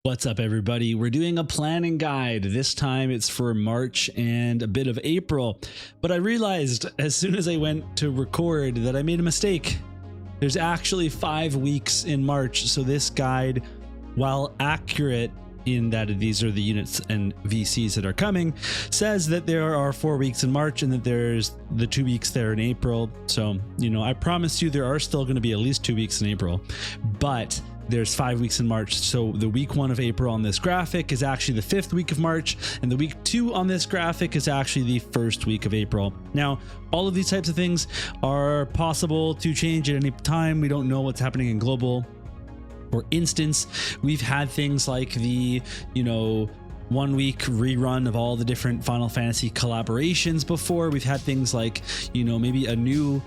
What's up, everybody? We're doing a planning guide. This time it's for March and a bit of April, but I realized as soon as I went to record that I made a mistake. There's actually 5 weeks in March, so this guide, while accurate in that these are the units and VCs that are coming, says that there are 4 weeks in March and that there's the 2 weeks there in April. So, I promise you there are still going to be at least 2 weeks in April, but there's 5 weeks in March. So the week 1 of April on this graphic is actually the 5th week of March, and the week 2 on this graphic is actually the 1st week of April. Now, all of these types of things are possible to change at any time. We don't know what's happening in global. For instance, we've had things like the, 1 week rerun of all the different Final Fantasy collaborations before. We've had things like, maybe a new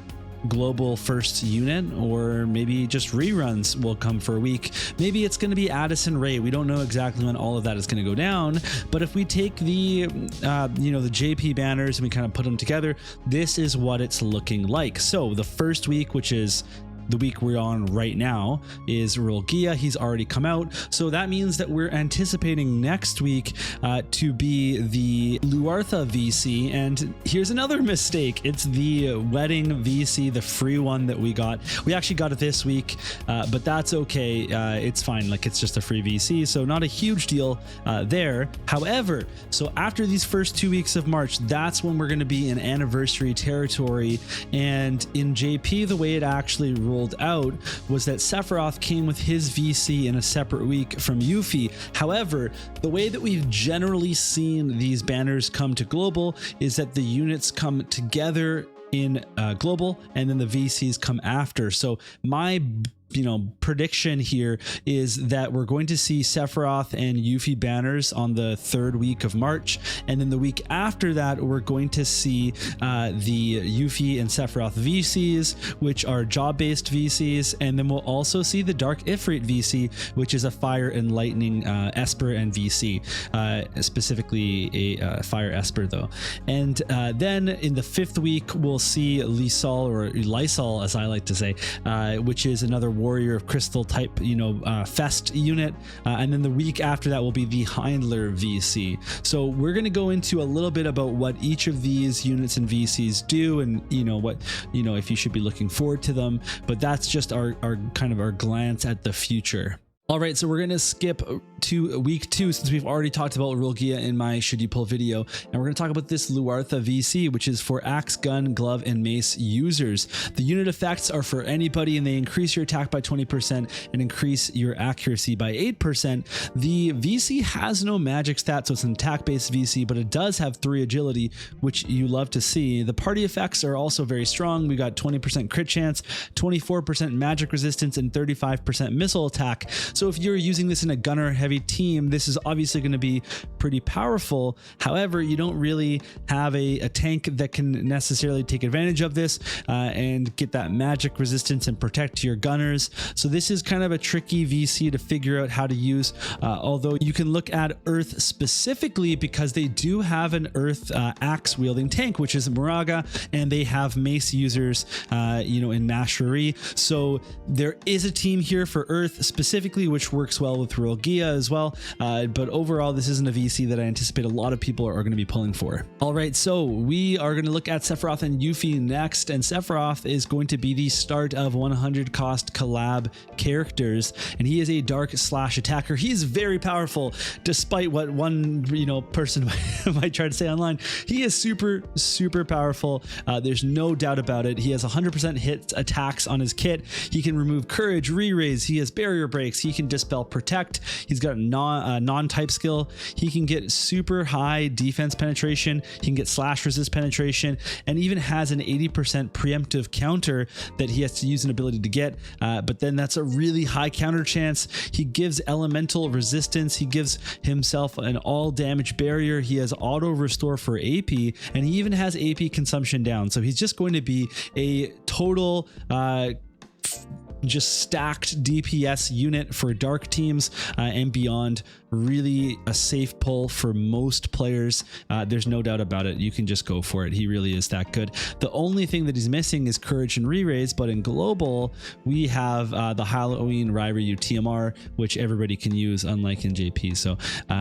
global first unit, or maybe just reruns will come for a week. Maybe it's going to be Addison Ray. We don't know exactly when all of that is going to go down, but if we take the the JP banners and we kind of put them together, this is what it's looking like. So the first week, which is the week we're on right now, is Rulgia. He's already come out, so that means that we're anticipating next week to be the Luartha VC. And here's another mistake: it's the Wedding VC, the free one that we got. We actually got it this week, but that's okay. It's fine, like it's just a free VC, so not a huge deal there. However, so after these first 2 weeks of March, that's when we're going to be in anniversary territory. And in JP, the way it actually rolled out was that Sephiroth came with his VC in a separate week from Yuffie. However, the way that we've generally seen these banners come to global is that the units come together in global and then the VCs come after. So my prediction here is that we're going to see Sephiroth and Yuffie banners on the 3rd week of March, and then the week after that we're going to see the Yuffie and Sephiroth VCs, which are job-based VCs, and then we'll also see the Dark Ifrit VC, which is a Fire and Lightning Esper and VC, specifically a Fire Esper though. And then in the 5th week we'll see Lysol, or Lysol as I like to say, which is another Warrior of Crystal type, Fest unit, and then the week after that will be the Heindler VC. So we're going to go into a little bit about what each of these units and VCs do, and what if you should be looking forward to them. But that's just our kind of our glance at the future. All right, so we're going to skip to week 2 since we've already talked about Rulgia in my Should You Pull video, and we're going to talk about this Luartha VC, which is for axe, gun, glove, and mace users. The unit effects are for anybody, and they increase your attack by 20% and increase your accuracy by 8%. The VC has no magic stat, so it's an attack-based VC, but it does have 3 agility, which you love to see. The party effects are also very strong. We got 20% crit chance, 24% magic resistance, and 35% missile attack. So if you're using this in a gunner heavy team, this is obviously going to be pretty powerful. However, you don't really have a tank that can necessarily take advantage of this and get that magic resistance and protect your gunners. So this is kind of a tricky VC to figure out how to use, although you can look at Earth specifically because they do have an Earth axe wielding tank, which is Moraga, and they have mace users in Nashari. So there is a team here for Earth specifically, which works well with Rulgia as well, but overall this isn't a VC that I anticipate a lot of people are going to be pulling for. All right, so we are going to look at Sephiroth and Yuffie next, and Sephiroth is going to be the start of 100 cost collab characters, and he is a dark slash attacker. He is very powerful, despite what one person might try to say online. He is super powerful. There's no doubt about it. He has 100% hit attacks on his kit. He can remove courage, re-raise. He has barrier breaks. He can dispel protect. He's got a non-type skill. He can get super high defense penetration. He can get slash resist penetration, and even has an 80% preemptive counter that he has to use an ability to get. But then that's a really high counter chance. He gives elemental resistance. He gives himself an all damage barrier. He has auto restore for AP, and he even has AP consumption down. So he's just going to be a total just stacked DPS unit for dark teams and beyond. Really a safe pull for most players. There's no doubt about it. You can just go for it. He really is that good. The only thing that he's missing is courage and re-raise, but in global we have the Halloween Ryryu TMR, which everybody can use, unlike in JP. So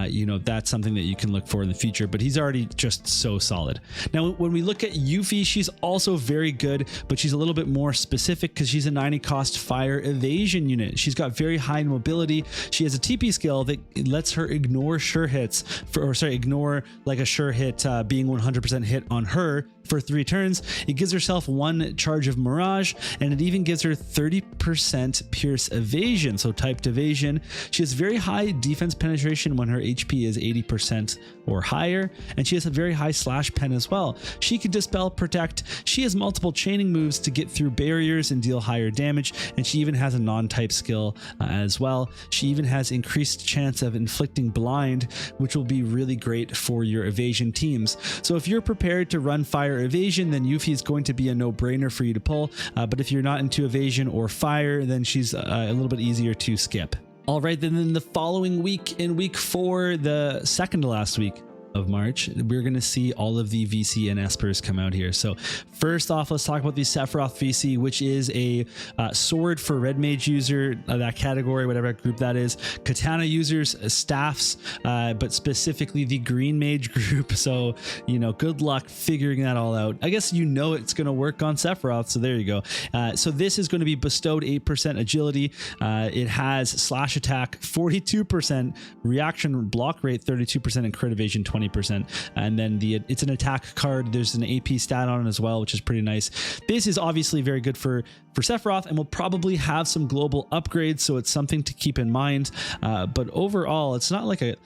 you know, that's something that you can look for in the future, but he's already just so solid. Now when we look at Yuffie, she's also very good, but she's a little bit more specific because she's a 90 cost fire evasion unit. She's got very high mobility. She has a TP skill that lets her ignore sure hits ignore like a sure hit being 100% hit on her for 3 turns. It gives herself 1 charge of Mirage, and it even gives her 30% Pierce evasion, so typed evasion. She has very high defense penetration when her HP is 80% or higher, and she has a very high slash pen as well. She can dispel, protect. She has multiple chaining moves to get through barriers and deal higher damage, and she even has a non-type skill as well. She even has increased chance of inflicting blind, which will be really great for your evasion teams. So if you're prepared to run fire evasion, then Yuffie is going to be a no-brainer for you to pull, but if you're not into evasion or fire, then she's a little bit easier to skip. All right, then in the following week, in week 4, the second to last week of March, we're going to see all of the VC and Espers come out here. So first off, let's talk about the Sephiroth VC, which is a sword for red mage user, that category, whatever group that is, katana users, staffs, but specifically the green mage group. So, you know, good luck figuring that all out. I guess you know it's going to work on Sephiroth, so there you go. So this is going to be bestowed 8% agility. It has slash attack 42%, reaction block rate 32%, and crit evasion 20%. And then it's an attack card. There's an AP stat on it as well, which is pretty nice. This is obviously very good for Sephiroth, and will probably have some global upgrades, so it's something to keep in mind. But overall, it's not like a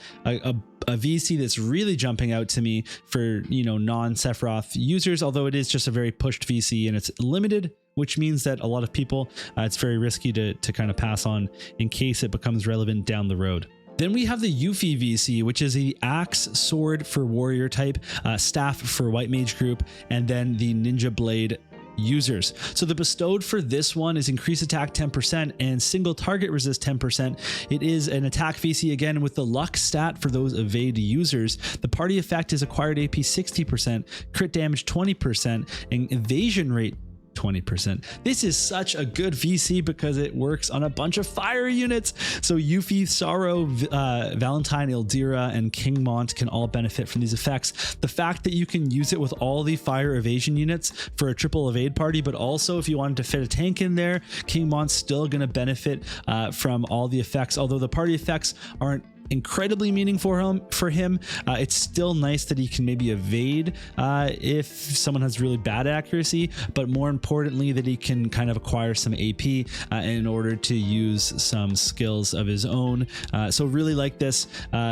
VC that's really jumping out to me for, you know, non-Sephiroth users, although it is just a very pushed VC and it's limited, which means that a lot of people, it's very risky to kind of pass on in case it becomes relevant down the road. Then we have the Yuffie VC, which is the axe sword for warrior type, staff for white mage group, and then the ninja blade users. So the bestowed for this one is increased attack 10% and single target resist 10%. It is an attack VC again with the luck stat for those evade users. The party effect is acquired AP 60%, crit damage 20%, and evasion rate 20%. This is such a good VC because it works on a bunch of fire units. So Yuffie, Sorrow, Valentine, Ildira, and King Mont can all benefit from these effects. The fact that you can use it with all the fire evasion units for a triple evade party, but also if you wanted to fit a tank in there, King Mont's still going to benefit from all the effects. Although the party effects aren't incredibly meaningful for him, it's still nice that he can maybe evade if someone has really bad accuracy, but more importantly that he can kind of acquire some AP in order to use some skills of his own. So really like this.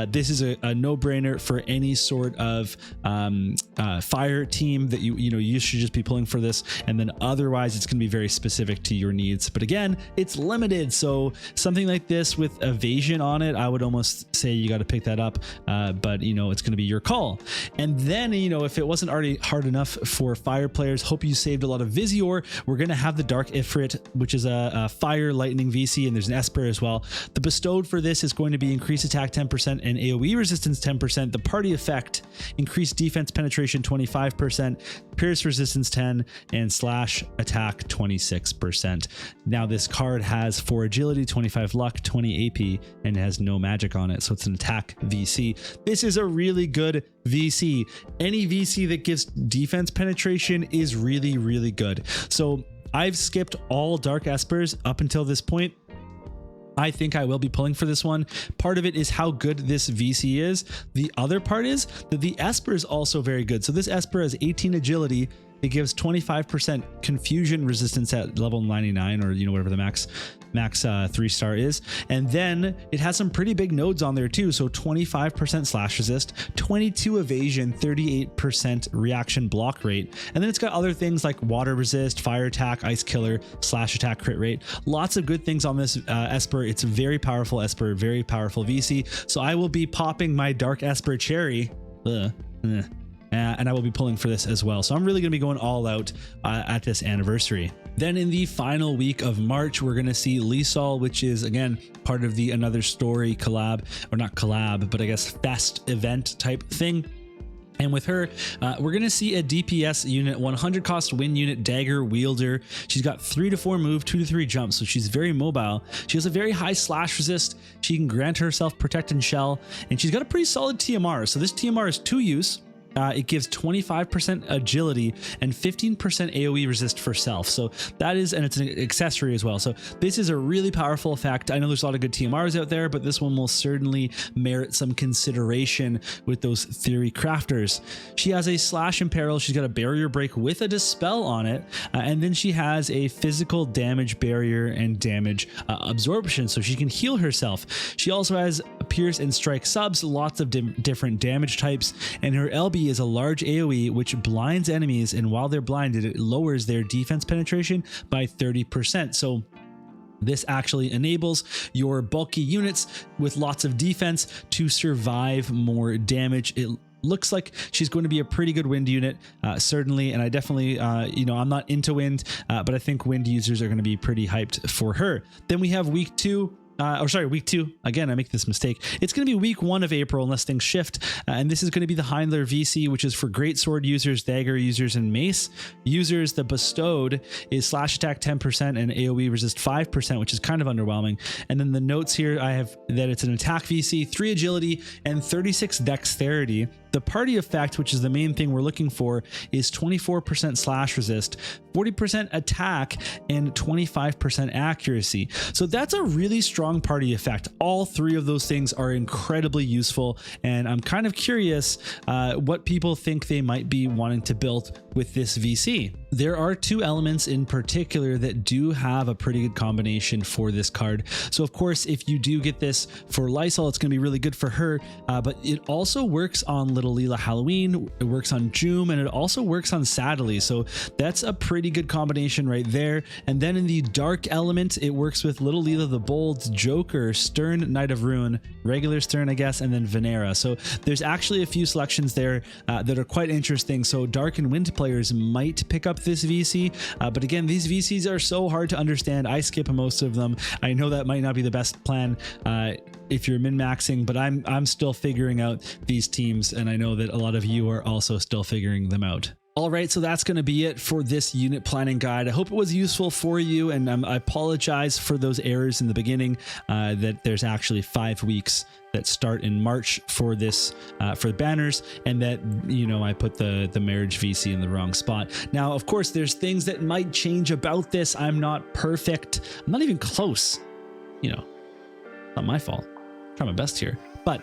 This is a no-brainer for any sort of fire team that you should just be pulling for this, and then otherwise it's going to be very specific to your needs. But again, it's limited, so something like this with evasion on it, I would almost say you got to pick that up, but you know, it's going to be your call. And then, you know, if it wasn't already hard enough for fire players, hope you saved a lot of Visior. We're going to have the Dark Ifrit, which is a fire lightning VC, and there's an Esper as well. The bestowed for this is going to be increased attack 10% and AoE resistance 10%. The party effect, increased defense penetration 25%, pierce resistance 10, and slash attack 26%. Now this card has 4 agility, 25 luck, 20 AP, and has no magic on it, so it's an attack VC. This is a really good VC. Any VC that gives defense penetration is really, really good. So I've skipped all Dark Espers up until this point. I think I will be pulling for this one. Part of it is how good this VC is. The other part is that the Esper is also very good. So this Esper has 18 agility. It gives 25% confusion resistance at level 99, or you know, whatever the max 3-star is. And then it has some pretty big nodes on there too. So 25% slash resist, 22 evasion, 38% reaction block rate. And then it's got other things like water resist, fire attack, ice killer, slash attack crit rate. Lots of good things on this Esper. It's a very powerful Esper, very powerful VC. So I will be popping my Dark Esper cherry. and I will be pulling for this as well. So I'm really going to be going all out at this anniversary. Then in the final week of March, we're going to see Lysol, which is again part of the Another Story collab, or not collab, but I guess fest event type thing. And with her, we're going to see a DPS unit, 100 cost win unit, dagger wielder. She's got 3 to 4 move, 2 to 3 jump, so she's very mobile. She has a very high slash resist. She can grant herself protect and shell, and she's got a pretty solid TMR. So this TMR is 2 use. It gives 25% agility and 15% AoE resist for self. So that is, and it's an accessory as well. So this is a really powerful effect. I know there's a lot of good TMRs out there, but this one will certainly merit some consideration with those theory crafters. She has a slash in peril. She's got a barrier break with a dispel on it. And then she has a physical damage barrier and damage absorption, so she can heal herself. She also has pierce and strike subs, lots of different damage types, and her LB is a large AoE which blinds enemies, and while they're blinded, it lowers their defense penetration by 30%. So this actually enables your bulky units with lots of defense to survive more damage. It looks like she's going to be a pretty good wind unit, certainly, and I definitely, I'm not into wind, but I think wind users are going to be pretty hyped for her. Then we have week 2. Week 2. Again, I make this mistake. It's going to be week 1 of April unless things shift. And this is going to be the Heindler VC, which is for great sword users, dagger users, and mace users. The bestowed is slash attack 10% and AoE resist 5%, which is kind of underwhelming. And then the notes here, I have that it's an attack VC, 3 agility, and 36 dexterity. The party effect, which is the main thing we're looking for, is 24% slash resist, 40% attack, and 25% accuracy. So that's a really strong party effect. All 3 of those things are incredibly useful, and I'm kind of curious what people think they might be wanting to build with this VC. There are 2 elements in particular that do have a pretty good combination for this card. So of course, if you do get this for Lysol, it's going to be really good for her, but it also works on Little Leela Halloween, it works on Joom, and it also works on Sadly. So that's a pretty good combination right there. And then in the dark element, it works with Little Leela the Bold, Joker, Stern, Knight of Ruin, regular Stern, I guess, and then Venera. So there's actually a few selections there that are quite interesting. So dark and wind players might pick up this VC, but again, these VCs are so hard to understand. I skip most of them. I know that might not be the best plan if you're min-maxing, but I'm still figuring out these teams, and I know that a lot of you are also still figuring them out. All right, so that's going to be it for this unit planning guide. I hope it was useful for you, and I apologize for those errors in the beginning, that there's actually 5 weeks that start in March for this, for banners, and that, I put the marriage VC in the wrong spot. Now, of course, there's things that might change about this. I'm not perfect. I'm not even close. Not my fault. I'm trying my best here. But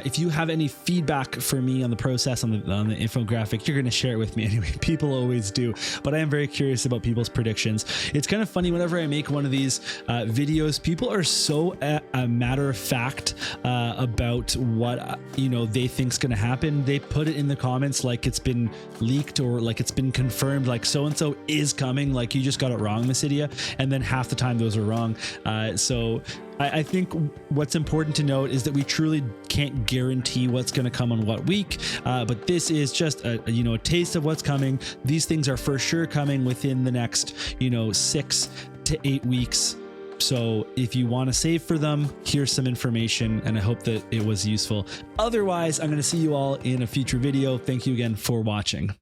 if you have any feedback for me on the process, on the infographic, you're going to share it with me anyway. People always do. But I am very curious about people's predictions. It's kind of funny, whenever I make one of these videos, people are so a matter of fact about what they think's going to happen. They put it in the comments like it's been leaked or like it's been confirmed, like so-and-so is coming, like you just got it wrong, Mysidia. And then half the time those are wrong. So I think what's important to note is that we truly can't guarantee what's going to come on what week, but this is just a taste of what's coming. These things are for sure coming within the next 6 to 8 weeks. So if you want to save for them, here's some information, and I hope that it was useful. Otherwise, I'm going to see you all in a future video. Thank you again for watching.